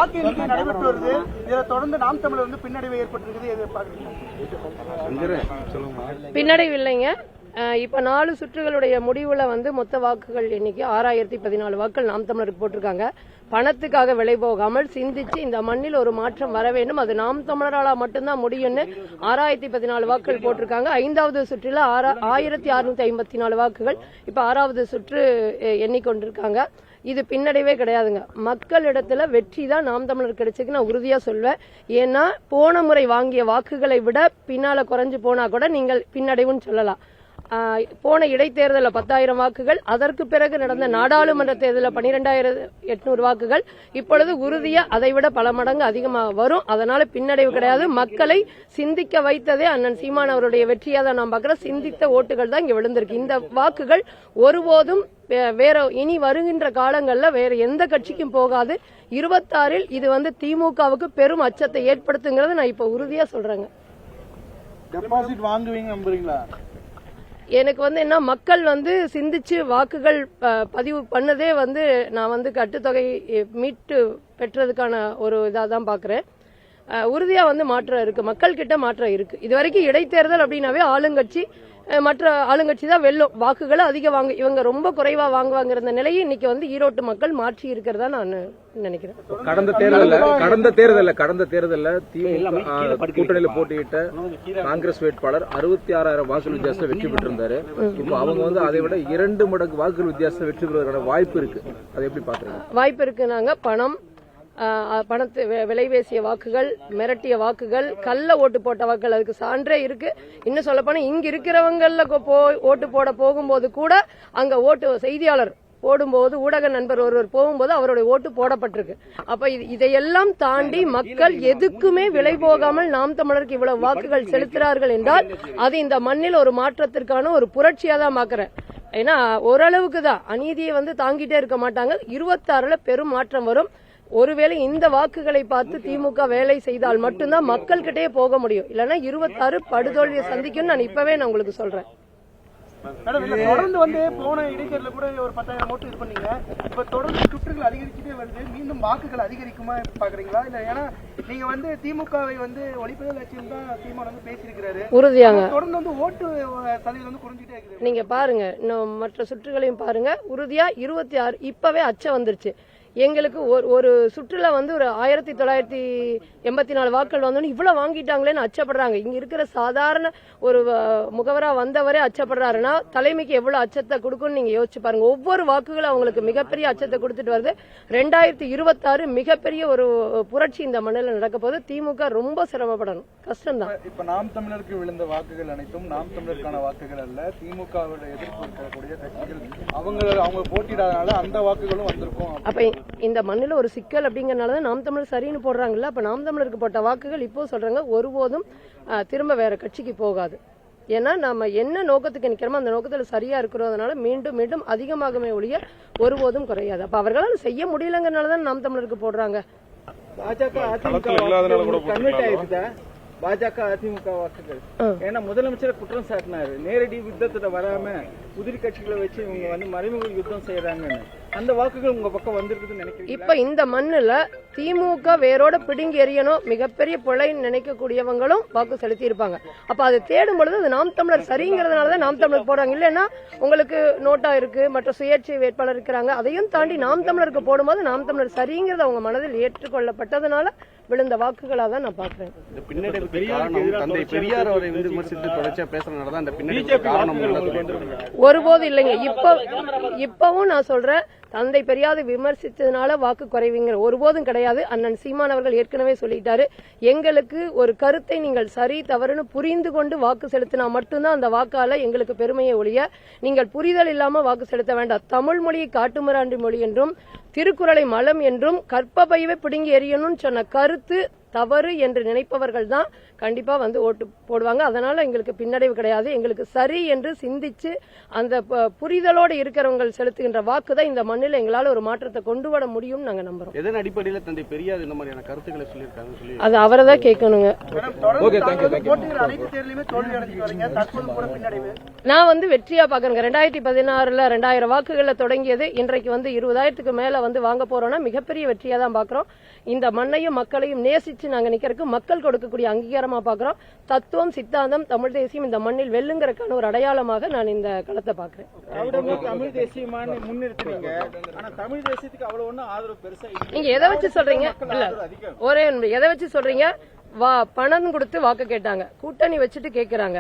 வாக்கு எண்ணிக்கை நடைபெற்று வருது. இதை தொடர்ந்து நாம் தமிழர் வந்து பின்னடைவு ஏற்பட்டிருக்குது. எதிர்பார்க்குறீங்க? பின்னடைவு இல்லைங்க. இப்ப 4 சுற்றுகளுடைய முடிவுல வந்து மொத்த வாக்குகள் எண்ணிக்கை 6014 வாக்குகள் நாம் தமிழருக்கு போட்டிருக்காங்க. பணத்துக்காக விலை போகாமல் சிந்திச்சு இந்த மண்ணில் ஒரு மாற்றம் வர வேண்டும், அது நாம் தமிழரால மட்டும்தான் முடியும்னு 6014 வாக்குகள் போட்டிருக்காங்க. 5வது சுற்றில 1654 வாக்குகள் இப்ப 6வது சுற்று எண்ணிக்கொண்டிருக்காங்க. இது பின்னடைவே கிடையாதுங்க. மக்களிடத்துல வெற்றி தான் நாம் தமிழர் கிடைச்சிருக்கு நான் உறுதியா சொல்வேன். ஏன்னா போன முறை வாங்கிய வாக்குகளை விட பின்னால குறைஞ்சு போனா கூட நீங்கள் பின்னடைவுன்னு சொல்லலாம். போன இடைத்தேர்தலில் 10,000 வாக்குகள், அதற்கு பிறகு நடந்த நாடாளுமன்ற தேர்தலில் 12,800 வாக்குகள், இப்பொழுது உறுதியா அதை விட பல மடங்கு அதிகமாக வரும். அதனால பின்னடைவு கிடையாது. மக்களை சிந்திக்க வைத்ததே அண்ணன் சீமான் அவருடைய வெற்றியா தான் நான் பார்க்கிறேன். சிந்தித்த ஓட்டுகள் தான் இங்க விழுந்திருக்கு. இந்த வாக்குகள் ஒருபோதும் வேற இனி வருகின்ற காலங்கள்ல வேற எந்த கட்சிக்கும் போகாது. 26 இது வந்து திமுகவுக்கு பெரும் அச்சத்தை ஏற்படுத்துங்கிறது நான் இப்ப உறுதியா சொல்றேங்க. டெபாசிட் வாங்குவீங்க நம்புறீங்களா? எனக்கு வந்து என்ன, மக்கள் வந்து சிந்திச்சு வாக்குகள் பதிவு பண்ணதே வந்து நான் வந்து கட்டுத்தொகை மீட்டு பெற்றதுக்கான ஒரு இதாக தான் பாக்குறேன். உறுதியா வந்து மாற்றம் இருக்கு, மக்கள் கிட்ட மாற்றம் இருக்கு. இதுவரைக்கும் இடைத்தேர்தல் அப்படின்னாவே ஆளுங்கட்சி மற்ற ஆளுங்கட்சி தான் வெல்லும், வாக்குகளை அதிகம் வாங்க, இவங்க ரொம்ப குறைவா வாங்குவாங்கிற நிலையை இன்னைக்கு வந்து ஈரோட்டு மக்கள் மாற்றி இருக்கிறதா நான் நினைக்கிறேன். கடந்த தேர்தலில் திமுக கூட்டணியில போட்டியிட்ட காங்கிரஸ் வேட்பாளர் 66,000 வாக்குகள் வித்தியாசம் வெற்றி பெற்றிருந்தாரு. இப்போ அவங்க வந்து அதை விட 2 மடங்கு வாக்குகள் வித்தியாசம் வெற்றி பெறுவதற்கான வாய்ப்பு இருக்கு. அதை எப்படி பாக்குறீங்க? வாய்ப்பு இருக்குனாங்க. பணத்தை விலை பேசிய வாக்குகள், மிரட்டிய வாக்குகள், கள்ள ஓட்டு போட்ட வாக்குகள், அதுக்கு சான்றே இருக்கு. இன்னும் சொல்ல போனா இங்க இருக்கிறவங்கள ஓட்டு போட போகும்போது கூட அங்க செய்தியாளர் போடும்போது, ஊடக நண்பர் ஒருவர் போகும்போது அவருடைய ஓட்டு போடப்பட்டிருக்கு. அப்ப இதையெல்லாம் தாண்டி மக்கள் எதுக்குமே விலை போகாமல் நாம் தமிழருக்கு இவ்வளவு வாக்குகள் செலுத்துறார்கள் என்றால் அது இந்த மண்ணில் ஒரு மாற்றத்திற்கான ஒரு புரட்சியா தான் பாக்குறேன். ஏன்னா ஓரளவுக்கு தான் அநீதியை வந்து தாங்கிட்டே இருக்க மாட்டாங்க. 26ல பெரும் மாற்றம் வரும். ஒருவேளை இந்த வாக்குகளை பார்த்து திமுக வேலை செய்தால் மட்டும்தான் மக்கள் கிட்டே போக முடியும். இல்லைன்னா 26 படுதோல்வியை சந்திக்கும். நான் இப்பவே நான் உங்களுக்கு சொல்றேன். தொடர்ந்து வந்து போன இடைத்தேர்தல கூட ஒரு 10,000 ஓட்டு இது பண்ணீங்க. இப்ப தொடர்ந்து சுற்றுகள் அதிகரிச்சுட்டே வருது. மீண்டும் வாக்குகள் அதிகரிக்குமா பாக்குறீங்களா? இல்ல ஏன்னா நீங்க வந்து திமுகவை வந்து ஒழிப்பது லட்சியம் தான் சீமான் வந்து பேசியிருக்கிறாரு. உறுதியாங்க தொடர்ந்து வந்து ஓட்டு சதவீதம் வந்து குறைஞ்சிட்டே இருக்குது. நீங்க பாருங்க, இன்னும் மற்ற சுற்றுகளையும் பாருங்க. உறுதியா 26 இப்பவே அச்சம் வந்துருச்சு. எங்களுக்கு ஒரு சுற்றுலா வந்து ஒரு 1984 வாக்குகள் வந்தோன்னு இவ்வளவு வாங்கிட்டாங்களேன்னு அச்சப்படுறாங்க. இங்க இருக்கிற சாதாரண ஒரு முகவரா வந்தவரே அச்சப்படுறாருன்னா தலைமைக்கு எவ்வளவு அச்சத்தை கொடுக்கும்னு நீங்க யோசிச்சு பாருங்க. ஒவ்வொரு வாக்குகளும் அவங்களுக்கு மிகப்பெரிய அச்சத்தை கொடுத்துட்டு வருது. 2026 மிகப்பெரிய ஒரு புரட்சி இந்த மண்ணில் நடக்க போது. திமுக ரொம்ப சிரமப்படணும், கஷ்டம்தான். இப்ப நாம் தமிழருக்கு விழுந்த வாக்குகள் அனைத்தும் நாம் தமிழருக்கான வாக்குகள் அல்ல. திமுகவோட எதிர்ப்பு இருக்கக்கூடிய கட்சிகள் அவங்க போட்டியிடாதனால அந்த வாக்குகளும் வந்திருக்கும். அப்ப இந்த மண்ணில் ஒரு சிக்கல் அப்படிங்கறதுனாலதான் நாம் தமிழர் சரின்னு போடுறாங்கல்ல. அப்ப நாம் தமிழருக்கு போட்ட வாக்குகள் இப்போ சொல்றாங்க ஒருபோதும் திரும்ப வேற கட்சிக்கு போகாது. ஏன்னா நம்ம என்ன நோக்கத்துக்கு நிக்கிறோமோ அந்த நோக்கத்துல சரியா இருக்கிறதுனால மீண்டும் மீண்டும் அதிகமாகவே ஒழிய ஒருபோதும் குறையாது. அப்ப அவர்களால் செய்ய முடியலங்கிறதுனாலதான் நாம் தமிழருக்கு போடுறாங்க. பாஜக அதிமுக வாக்குகள் ஏன்னா முதலமைச்சர் குற்றம் சாட்டினாரு, நேரடி யுத்தத்துல வராம உதிரி கட்சிகளை வச்சு இவங்க வந்து மறைமுக யுத்தம் செய்யறாங்கன்னு. அந்த வாக்குகள் உங்க பக்கம் வந்திருக்குன்னு நினைக்கிறீங்க? இப்ப இந்த மண்ணுல திமுக வேரோட பிடுங்கி எறியணும் மிகப்பெரிய பிழைன்னு நினைக்கக்கூடியவங்களும் வாக்கு செலுத்தி இருப்பாங்க. அப்ப அதை தேடும் பொழுது அது நாம் தமிழர் சரிங்கிறதுனாலதான் நாம் தமிழர் போடுறாங்க. இல்லைன்னா உங்களுக்கு நோட்டா இருக்கு, மற்ற சுயேட்சை வேட்பாளர் இருக்கிறாங்க, அதையும் தாண்டி நாம் தமிழருக்கு போடும்போது நாம் தமிழர் சரிங்கிறது அவங்க மனதில் ஏற்றுக்கொள்ளப்பட்டதுனால விழுந்த வாக்குகளா தான் நான் பாக்குறேன். ஒருபோது இல்லைங்க. இப்பவும் நான் சொல்றேன், தந்தை பெரியாரை விமர்சித்ததுனால வாக்கு குறைவுங்கிற ஒருபோதும் கிடையாது. அண்ணன் சீமான் அவர்கள் ஏற்கனவே சொல்லிட்டாரு, எங்களுக்கு ஒரு கருத்தை நீங்கள் சரி தவறுன்னு புரிந்து கொண்டு வாக்கு செலுத்தினா மட்டும்தான் அந்த வாக்கால எங்களுக்கு பெருமையை ஒழிய நீங்கள் புரிதல் இல்லாம வாக்கு செலுத்த வேண்டாம். தமிழ் மொழியை காட்டுமிராண்டி மொழி என்றும் திருக்குறளை மலம் என்றும் கற்ப பையவை பிடுங்கி எறியணும்னு சொன்ன கருத்து தவறு என்று நினைப்பவர்கள் தான் கண்டிப்பா வந்து ஓட்டு போடுவாங்க. அதனால எங்களுக்கு பின்னடைவு கிடையாது. எங்களுக்கு சரி என்று சிந்திச்சு அந்த புரிதலோடு இருக்கிறவங்க செலுத்துகின்ற வாக்கு தான் இந்த மண்ணில் எங்களால் ஒரு மாற்றத்தை கொண்டு வர முடியும் நாங்க நம்புறோம். எதன் அடிப்படையில் தந்தை பெரியார் இந்த மாதிரியான கருத்துக்களை சொல்லியிருக்காங்க சொல்லி அது அவரை தான் கேட்கணுங்க. நான் வந்து வெற்றியா பாக்குறேங்க. 2016 2000 வாக்குகள்ல தொடங்கியது இன்றைக்கு வந்து 20,000க்கு மேல வந்து வாங்க போறோம்னா மிகப்பெரிய வெற்றியா தான் பாக்குறோம். இந்த மண்ணையும் மக்களையும் நேசிச்சு நாங்க நிக்கிறதுக்கு மக்கள் கொடுக்கக்கூடிய அங்கீகாரமா பாக்குறோம். தத்துவம், சித்தாந்தம், தமிழ் தேசியம் இந்த மண்ணில் வெல்லுங்கிறதுக்கான ஒரு அடையாளமாக நான் இந்த களத்தை பாக்குறேன். தமிழ் தேசியமான முன்னிறுத்துறீங்க. ஆனா தமிழ் தேசியத்துக்கு அவ்வளவு ஒன்றும் ஆதரவு பெருசா நீங்க எதை வச்சு சொல்றீங்க? இல்ல ஒரே எதை வச்சு சொல்றீங்க? பணம் கொடுத்து வாக்கு கேட்டாங்க, கூட்டணி வச்சுட்டு கேட்கறாங்க,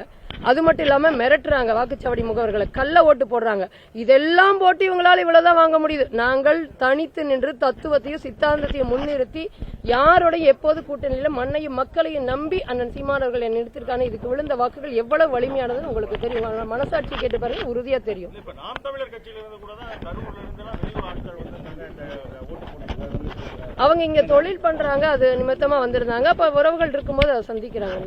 அது மட்டும் இல்லாம மிரட்டுறாங்க, வாக்குச்சாவடி முகவர்களை கள்ள ஓட்டு போடுறாங்க. இதெல்லாம் போட்டு இவங்களால இவ்வளவுதான் வாங்க முடியுது. நாங்கள் தனித்து நின்று தத்துவத்தையும் சித்தாந்தத்தையும் முன்னிறுத்தி யாரோட எப்போது கூட்டணியில மண்ணையும் மக்களையும் நம்பி அண்ணன் சீமானவர்கள் என்ன நிறுத்திருக்காங்க. இதுக்கு விழுந்த வாக்குகள் எவ்வளவு வலிமையானதுன்னு உங்களுக்கு தெரியும். மனசாட்சி கேட்டு பாருங்க, உறுதியா தெரியும். அவங்க இங்க தொழில் பண்றாங்க, அது நிமித்தமா வந்திருந்தாங்க. அப்ப உறவுகள் இருக்கும்போது அதை சந்திக்கிறாங்க.